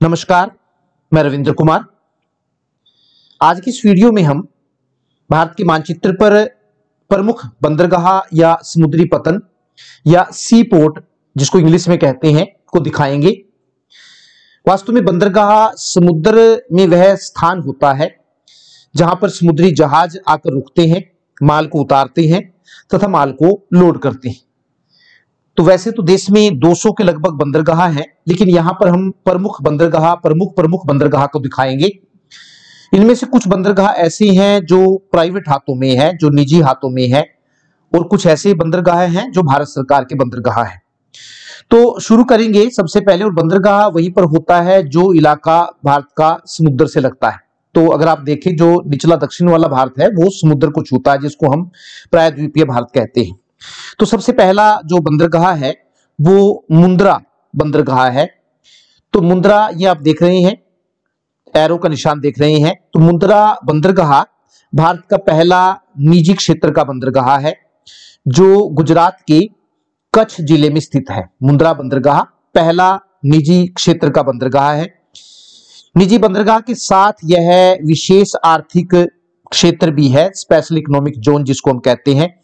नमस्कार, मैं रविंद्र कुमार। आज की इस वीडियो में हम भारत के मानचित्र पर प्रमुख बंदरगाह या समुद्री पतन या सी पोर्ट जिसको इंग्लिश में कहते हैं को दिखाएंगे। वास्तव में बंदरगाह समुद्र में वह स्थान होता है जहां पर समुद्री जहाज आकर रुकते हैं, माल को उतारते हैं तथा माल को लोड करते हैं। तो वैसे तो देश में 200 के लगभग बंदरगाह हैं, लेकिन यहां पर हम प्रमुख बंदरगाह को दिखाएंगे। इनमें से कुछ बंदरगाह ऐसे हैं जो प्राइवेट हाथों में है, जो निजी हाथों में है, और कुछ ऐसे बंदरगाह हैं जो भारत सरकार के बंदरगाह हैं। तो शुरू करेंगे सबसे पहले, और बंदरगाह वहीं पर होता है जो इलाका भारत का समुद्र से लगता है। तो अगर आप देखें, जो निचला दक्षिण वाला भारत है वो समुद्र को छूता है, जिसको हम प्रायद्वीपीय भारत कहते हैं। तो सबसे पहला जो बंदरगाह है वो मुंद्रा बंदरगाह है। तो मुंद्रा, ये आप देख रहे हैं, एरो का निशान देख रहे हैं। तो मुंद्रा बंदरगाह भारत का पहला निजी क्षेत्र का बंदरगाह है जो गुजरात के कच्छ जिले में स्थित है। मुंद्रा बंदरगाह पहला निजी क्षेत्र का बंदरगाह है। निजी बंदरगाह के साथ यह विशेष आर्थिक क्षेत्र भी है, स्पेशल इकोनॉमिक जोन जिसको हम कहते हैं,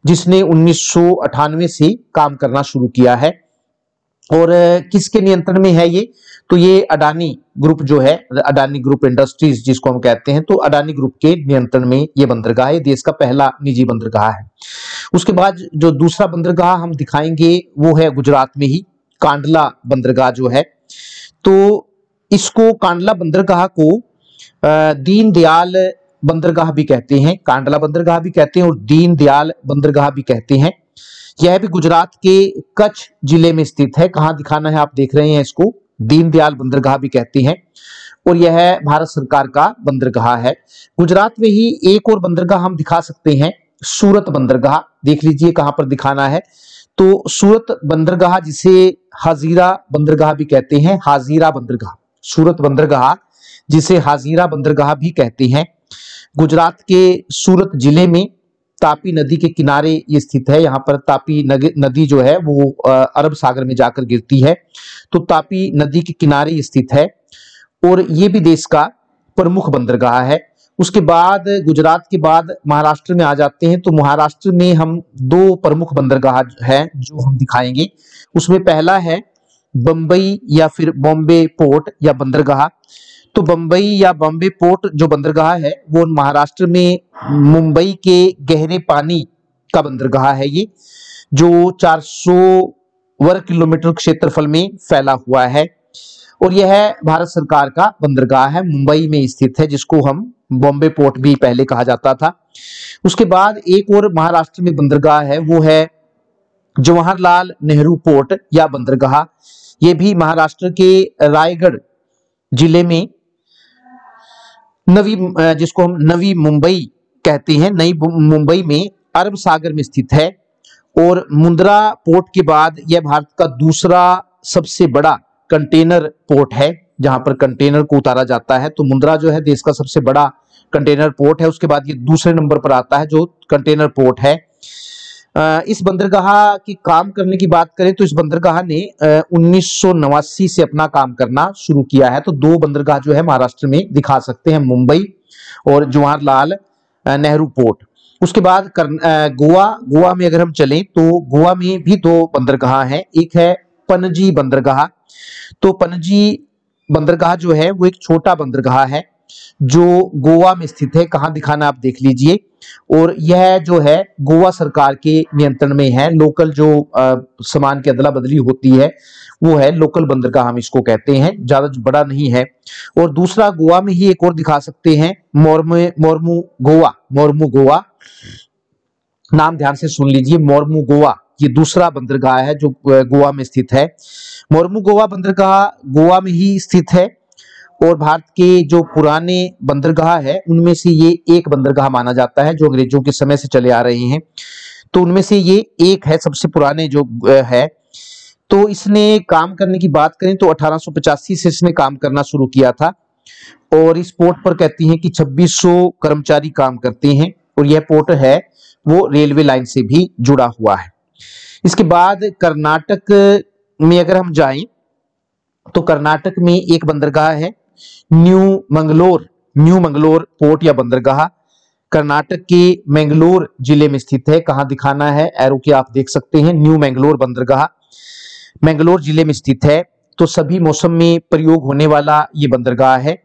जिसने 1998 से काम करना शुरू किया है। और किसके नियंत्रण में है ये? तो ये अडानी ग्रुप जो है, अडानी ग्रुप इंडस्ट्रीज जिसको हम कहते हैं, तो अडानी ग्रुप के नियंत्रण में ये बंदरगाह है। देश का पहला निजी बंदरगाह है। उसके बाद जो दूसरा बंदरगाह हम दिखाएंगे वो है गुजरात में ही, कांडला बंदरगाह जो है। तो इसको, कांडला बंदरगाह को दीनदयाल बंदरगाह भी कहते हैं, कांडला बंदरगाह भी कहते हैं और दीनदयाल बंदरगाह भी कहते हैं। यह भी गुजरात के कच्छ जिले में स्थित है। कहां दिखाना है आप देख रहे हैं, इसको दीनदयाल बंदरगाह भी कहते हैं, और यह भारत सरकार का बंदरगाह है। गुजरात में ही एक और बंदरगाह हम दिखा सकते हैं, सूरत बंदरगाह। देख लीजिए कहां पर दिखाना है। तो सूरत बंदरगाह, जिसे हाजीरा बंदरगाह भी कहते हैं, हाजीरा बंदरगाह, सूरत बंदरगाह जिसे हाजीरा बंदरगाह भी कहते हैं, गुजरात के सूरत जिले में तापी नदी के किनारे ये स्थित है। यहाँ पर तापी नदी जो है वो अरब सागर में जाकर गिरती है। तो तापी नदी के किनारे स्थित है और ये भी देश का प्रमुख बंदरगाह है। उसके बाद गुजरात के बाद महाराष्ट्र में आ जाते हैं। तो महाराष्ट्र में हम दो प्रमुख बंदरगाह हैं जो हम दिखाएंगे। उसमें पहला है बंबई या फिर बॉम्बे पोर्ट या बंदरगाह। तो बंबई या बॉम्बे पोर्ट जो बंदरगाह है वो महाराष्ट्र में मुंबई के गहरे पानी का बंदरगाह है, ये जो 400 वर्ग किलोमीटर क्षेत्रफल में फैला हुआ है, और यह भारत सरकार का बंदरगाह है, मुंबई में स्थित है, जिसको हम बॉम्बे पोर्ट भी पहले कहा जाता था। उसके बाद एक और महाराष्ट्र में बंदरगाह है, वो है जवाहरलाल नेहरू पोर्ट या बंदरगाह। ये भी महाराष्ट्र के रायगढ़ जिले में जिसको हम नवी मुंबई कहते हैं, नई मुंबई में अरब सागर में स्थित है। और मुंद्रा पोर्ट के बाद यह भारत का दूसरा सबसे बड़ा कंटेनर पोर्ट है, जहां पर कंटेनर को उतारा जाता है। तो मुंद्रा जो है देश का सबसे बड़ा कंटेनर पोर्ट है। उसके बाद ये दूसरे नंबर पर आता है जो कंटेनर पोर्ट है। इस बंदरगाह की काम करने की बात करें तो इस बंदरगाह ने 1989 से अपना काम करना शुरू किया है। तो दो बंदरगाह जो है महाराष्ट्र में दिखा सकते हैं, मुंबई और जवाहरलाल नेहरू पोर्ट। उसके बाद गोवा में अगर हम चलें तो गोवा में भी दो बंदरगाह हैं। एक है पणजी बंदरगाह। तो पणजी बंदरगाह जो है वो एक छोटा बंदरगाह है जो गोवा में स्थित है। कहां दिखाना आप देख लीजिए। और यह जो है गोवा सरकार के नियंत्रण में है। लोकल जो सामान की अदला बदली होती है वो है लोकल बंदरगाह, हम इसको कहते हैं, ज्यादा बड़ा नहीं है। और दूसरा गोवा में ही एक और दिखा सकते हैं, मोरमू गोवा, नाम ध्यान से सुन लीजिए, मोरमू गोवा, ये दूसरा बंदरगाह है जो गोवा में स्थित है। मोरमू गोवा बंदरगाह गोवा में ही स्थित है और भारत के जो पुराने बंदरगाह है उनमें से ये एक बंदरगाह माना जाता है जो अंग्रेजों के समय से चले आ रहे हैं। तो उनमें से ये एक है, सबसे पुराने जो है। तो इसने काम करने की बात करें तो 1885 से इसने काम करना शुरू किया था, और इस पोर्ट पर कहती हैं कि 2600 कर्मचारी काम करते हैं, और यह पोर्ट है वो रेलवे लाइन से भी जुड़ा हुआ है। इसके बाद कर्नाटक में अगर हम जाएं तो कर्नाटक में एक बंदरगाह है न्यू मंगलोर पोर्ट या बंदरगाह, कर्नाटक के मैंगलोर जिले में स्थित है। कहां दिखाना है, एरो के आप देख सकते हैं, न्यू मैंगलोर बंदरगाह मैंगलोर जिले में स्थित है। तो सभी मौसम में प्रयोग होने वाला ये बंदरगाह है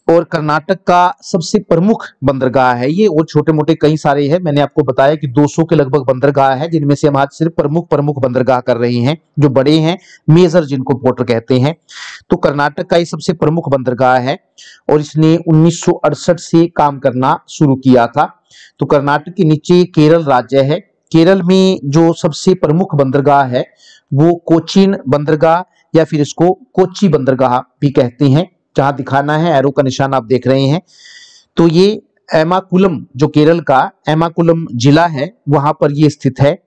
और कर्नाटक का सबसे प्रमुख बंदरगाह है ये। और छोटे मोटे कई सारे हैं, मैंने आपको बताया कि 200 के लगभग बंदरगाह है, जिनमें से हम आज सिर्फ प्रमुख बंदरगाह कर रहे हैं, जो बड़े हैं, मेजर जिनको पोर्ट कहते हैं। तो कर्नाटक का ये सबसे प्रमुख बंदरगाह है और इसने 1968 से काम करना शुरू किया था। तो कर्नाटक के नीचे केरल राज्य है। केरल में जो सबसे प्रमुख बंदरगाह है वो कोचीन बंदरगाह या फिर इसको कोच्चि बंदरगाह भी कहते हैं। जहां दिखाना है, एरो का निशान आप देख रहे हैं, तो ये एर्नाकुलम, जो केरल का एर्नाकुलम जिला है, वहां पर ये स्थित है।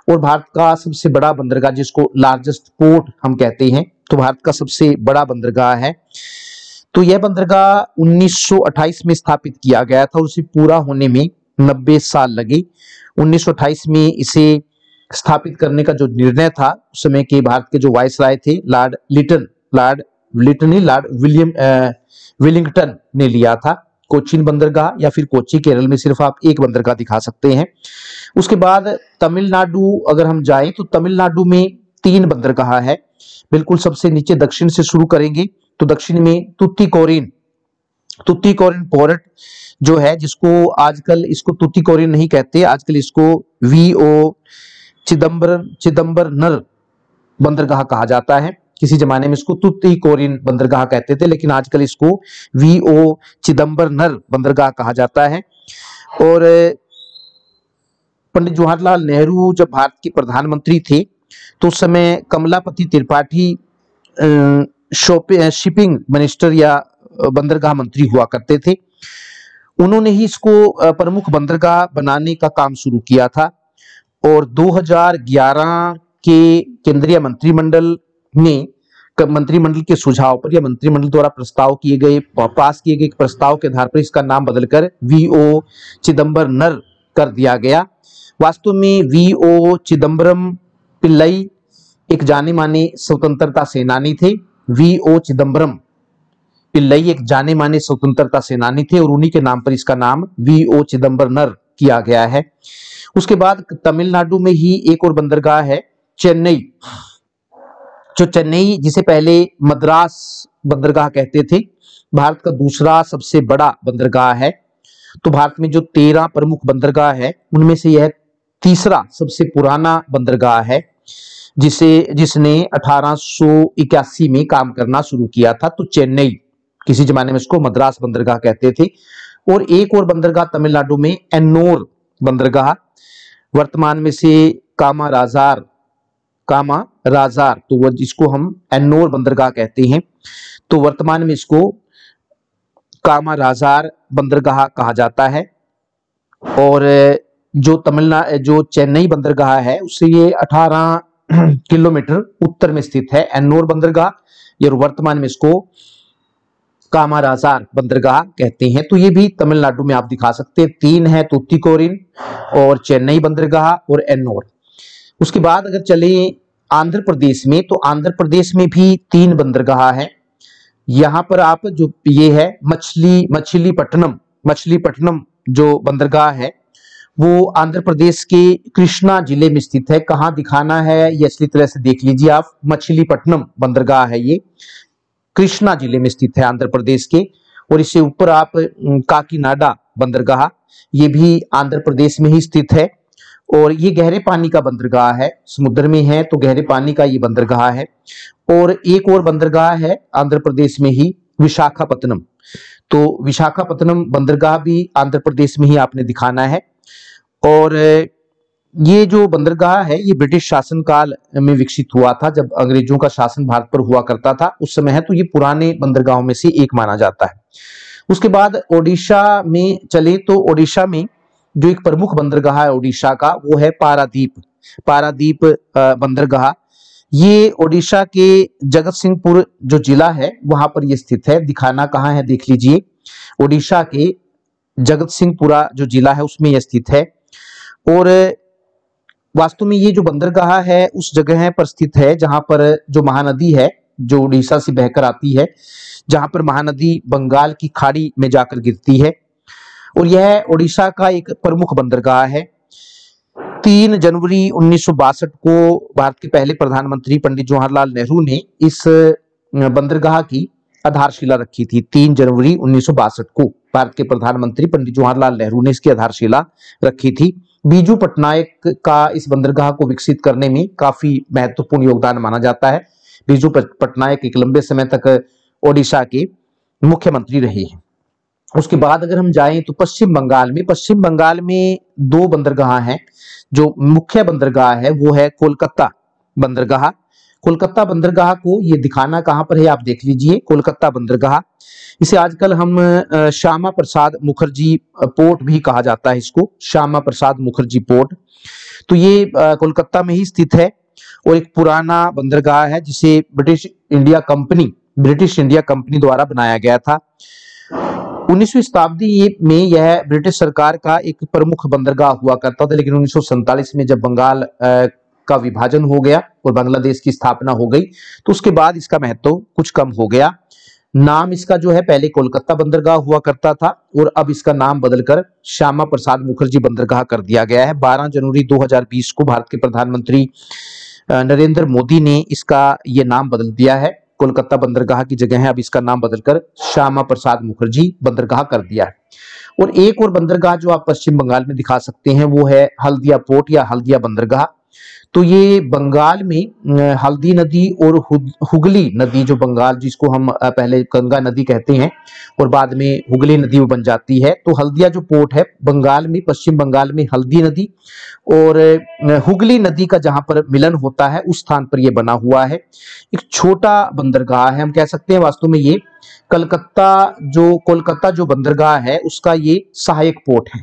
और भारत का सबसे बड़ा बंदरगाह, जिसको लार्जेस्ट पोर्ट हम कहते हैं, तो भारत का सबसे बड़ा बंदरगाह है। तो यह बंदरगाह 1928 में स्थापित किया गया था और उसे पूरा होने में 90 साल लगे। 1928 में इसे स्थापित करने का जो निर्णय था, उस समय के भारत के जो वायसराय थे लॉर्ड विलिंगटन ने लिया था। कोचीन बंदरगाह या फिर कोच्चि, केरल में सिर्फ आप एक बंदरगाह दिखा सकते हैं। उसके बाद तमिलनाडु अगर हम जाएं तो तमिलनाडु में 3 बंदरगाह है। बिल्कुल सबसे नीचे दक्षिण से शुरू करेंगे तो दक्षिण में तुतीकोरिन पोर्ट जो है, जिसको आजकल इसको तुतीकोरिन नहीं कहते, आजकल इसको वीओ चिदम्बरनर बंदरगाह कहा जाता है। किसी जमाने में इसको तुतीकोरिन बंदरगाह कहते थे, लेकिन आजकल इसको वीओ चिदम्बरनर बंदरगाह कहा जाता है। और पंडित जवाहरलाल नेहरू जब भारत के प्रधानमंत्री थे तो उस समय कमलापति त्रिपाठी शिपिंग मिनिस्टर या बंदरगाह मंत्री हुआ करते थे। उन्होंने ही इसको प्रमुख बंदरगाह बनाने का काम शुरू किया था। और 2011 के केंद्रीय मंत्रिमंडल के सुझाव पर या मंत्रिमंडल द्वारा पास किए गए प्रस्ताव के आधार पर इसका नाम बदलकर वीओ चिदम्बरनर कर दिया गया। वास्तव में वीओ चिदम्बरम पिल्लई एक जाने माने स्वतंत्रता सेनानी थे। वीओ चिदम्बरम पिल्लई एक जाने माने स्वतंत्रता सेनानी थे और उन्हीं के नाम पर इसका नाम वीओ चिदम्बरनर किया गया है। उसके बाद तमिलनाडु में ही एक और बंदरगाह है चेन्नई, जिसे पहले मद्रास बंदरगाह कहते थे, भारत का दूसरा सबसे बड़ा बंदरगाह है। तो भारत में जो 13 प्रमुख बंदरगाह है उनमें से यह तीसरा सबसे पुराना बंदरगाह है, जिसने 1881 में काम करना शुरू किया था। तो चेन्नई, किसी जमाने में इसको मद्रास बंदरगाह कहते थे। और एक और बंदरगाह तमिलनाडु में एन्नोर बंदरगाह, वर्तमान में से कामाराजार, तो वो जिसको हम एन्नोर बंदरगाह कहते हैं, तो वर्तमान में इसको कामाराजार बंदरगाह कहा जाता है। और जो चेन्नई बंदरगाह है उससे ये 18 किलोमीटर उत्तर में स्थित है एन्नोर बंदरगाह, और वर्तमान में इसको कामाराजार बंदरगाह कहते हैं। तो ये भी तमिलनाडु में आप दिखा सकते हैं। 3 है, तुतीकोरिन और चेन्नई बंदरगाह और एन्नोर। उसके बाद अगर चले आंध्र प्रदेश में, तो आंध्र प्रदेश में भी 3 बंदरगाह हैं। यहाँ पर आप जो ये है मछलीपट्टनम जो बंदरगाह है वो आंध्र प्रदेश के कृष्णा जिले में स्थित है। कहाँ दिखाना है ये अच्छी तरह से देख लीजिए आप। मछलीपट्टनम बंदरगाह है, ये कृष्णा जिले में स्थित है आंध्र प्रदेश के। और इससे ऊपर आप काकीनाडा बंदरगाह, ये भी आंध्र प्रदेश में ही स्थित है और ये गहरे पानी का बंदरगाह है, समुद्र में है तो गहरे पानी का ये बंदरगाह है। और एक और बंदरगाह है आंध्र प्रदेश में ही, विशाखापत्तनम। तो विशाखापत्तनम बंदरगाह भी आंध्र प्रदेश में ही आपने दिखाना है। और ये जो बंदरगाह है ये ब्रिटिश शासनकाल में विकसित हुआ था, जब अंग्रेजों का शासन भारत पर हुआ करता था उस समय है, तो ये पुराने बंदरगाहों में से एक माना जाता है। उसके बाद ओडिशा में चले तो ओडिशा में जो एक प्रमुख बंदरगाह है ओडिशा का वो है पारादीप बंदरगाह। ये ओडिशा के जगत सिंहपुर जो जिला है वहां पर ये स्थित है। दिखाना कहाँ है देख लीजिए, ओडिशा के जगत सिंहपुरा जो जिला है उसमें यह स्थित है। और वास्तव में ये जो बंदरगाह है उस जगह पर स्थित है जहां पर जो महानदी है जो उड़ीसा से बहकर आती है, जहां पर महानदी बंगाल की खाड़ी में जाकर गिरती है, और यह उड़ीसा का एक प्रमुख बंदरगाह है। 3 जनवरी 1962 को भारत के पहले प्रधानमंत्री पंडित जवाहरलाल नेहरू ने इस बंदरगाह की आधारशिला रखी थी। 3 जनवरी 1962 को भारत के प्रधानमंत्री पंडित जवाहरलाल नेहरू ने इसकी आधारशिला रखी थी। बीजू पटनायक का इस बंदरगाह को विकसित करने में काफी महत्वपूर्ण योगदान माना जाता है। बीजू पटनायक एक लंबे समय तक ओडिशा के मुख्यमंत्री रहे हैं। उसके बाद अगर हम जाएं तो पश्चिम बंगाल में 2 बंदरगाह हैं। जो मुख्य बंदरगाह है वो है कोलकाता बंदरगाह। कोलकाता बंदरगाह को ये दिखाना कहां पर है आप देख लीजिए। कोलकाता बंदरगाह, इसे आजकल हम श्यामा प्रसाद मुखर्जी पोर्ट भी कहा जाता है, इसको श्यामा प्रसाद मुखर्जी पोर्ट। तो ये कोलकाता में ही स्थित है और एक पुराना बंदरगाह है जिसे ब्रिटिश इंडिया कंपनी द्वारा बनाया गया था। 19वीं शताब्दी में यह ब्रिटिश सरकार का एक प्रमुख बंदरगाह हुआ करता था, लेकिन 1947 में जब बंगाल का विभाजन हो गया और बांग्लादेश की स्थापना हो गई तो उसके बाद इसका महत्व कुछ कम हो गया। नाम इसका जो है पहले कोलकाता बंदरगाह हुआ करता था और अब इसका नाम बदलकर श्यामा प्रसाद मुखर्जी बंदरगाह कर दिया गया है। 12 जनवरी 2020 को भारत के प्रधानमंत्री नरेंद्र मोदी ने इसका ये नाम बदल दिया है। कोलकाता बंदरगाह की जगह है अब इसका नाम बदलकर श्यामा प्रसाद मुखर्जी बंदरगाह कर दिया है। और एक और बंदरगाह जो आप पश्चिम बंगाल में दिखा सकते हैं वो है हल्दिया पोर्ट या हल्दिया बंदरगाह। तो ये बंगाल में हल्दी नदी और हुगली नदी, जो बंगाल जिसको हम पहले गंगा नदी कहते हैं और बाद में हुगली नदी वो बन जाती है। तो हल्दिया जो पोर्ट है बंगाल में, पश्चिम बंगाल में हल्दी नदी और हुगली नदी का जहां पर मिलन होता है उस स्थान पर ये बना हुआ है। एक छोटा बंदरगाह है, हम कह सकते हैं वास्तव में ये कोलकाता जो बंदरगाह है उसका ये सहायक पोर्ट है।